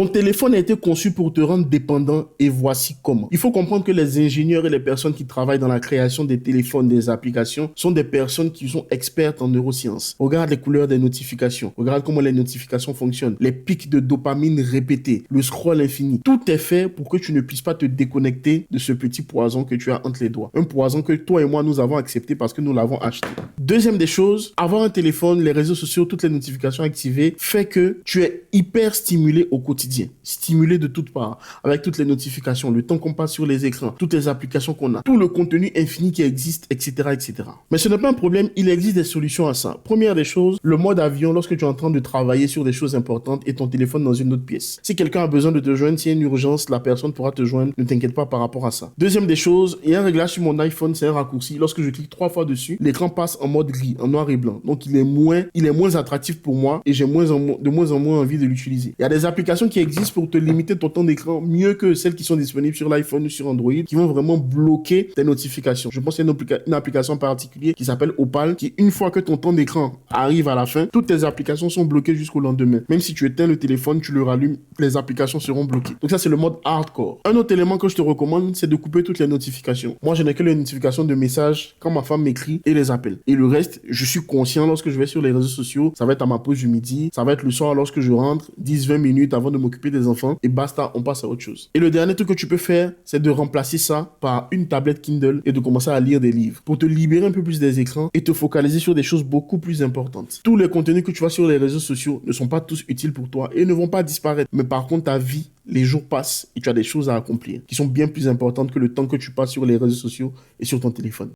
Ton téléphone a été conçu pour te rendre dépendant et voici comment. Il faut comprendre que les ingénieurs et les personnes qui travaillent dans la création des téléphones, des applications, sont des personnes qui sont expertes en neurosciences. Regarde les couleurs des notifications. Regarde comment les notifications fonctionnent. Les pics de dopamine répétés. Le scroll infini. Tout est fait pour que tu ne puisses pas te déconnecter de ce petit poison que tu as entre les doigts. Un poison que toi et moi, nous avons accepté parce que nous l'avons acheté. Deuxième des choses, avoir un téléphone, les réseaux sociaux, toutes les notifications activées, fait que tu es hyper stimulé au quotidien. Stimulé de toutes parts. Avec toutes les notifications, le temps qu'on passe sur les écrans, toutes les applications qu'on a, tout le contenu infini qui existe, etc., etc. Mais ce n'est pas un problème, il existe des solutions à ça. Première des choses, le mode avion lorsque tu es en train de travailler sur des choses importantes et ton téléphone dans une autre pièce. Si quelqu'un a besoin de te joindre, s'il y a une urgence, la personne pourra te joindre. Ne t'inquiète pas par rapport à ça. Deuxième des choses, il y a un réglage sur mon iPhone, c'est un raccourci. Lorsque je clique 3 fois dessus, l'écran passe en mode gris, en noir et blanc. Donc il est moins attractif pour moi et j'ai de moins en moins envie de l'utiliser. Il y a des applications qui existent pour te limiter ton temps d'écran mieux que celles qui sont disponibles sur l'iPhone ou sur Android, qui vont vraiment bloquer tes notifications. Je pense qu'il y a une application particulière qui s'appelle Opal, qui une fois que ton temps d'écran arrive à la fin, toutes tes applications sont bloquées jusqu'au lendemain. Même si tu éteins le téléphone, tu le rallumes, les applications seront bloquées. Donc ça, c'est le mode hardcore. Un autre élément que je te recommande, c'est de couper toutes les notifications. Moi, je n'ai que les notifications de messages quand ma femme m'écrit et les appels. Et le reste, je suis conscient lorsque je vais sur les réseaux sociaux, ça va être à ma pause du midi, ça va être le soir lorsque je rentre, 10-20 minutes avant de m'occuper des enfants, et basta, on passe à autre chose. Et le dernier truc que tu peux faire, c'est de remplacer ça par une tablette Kindle et de commencer à lire des livres pour te libérer un peu plus des écrans et te focaliser sur des choses beaucoup plus importantes. Tous les contenus que tu vois sur les réseaux sociaux ne sont pas tous utiles pour toi et ne vont pas disparaître. Mais par contre, ta vie, les jours passent et tu as des choses à accomplir qui sont bien plus importantes que le temps que tu passes sur les réseaux sociaux et sur ton téléphone.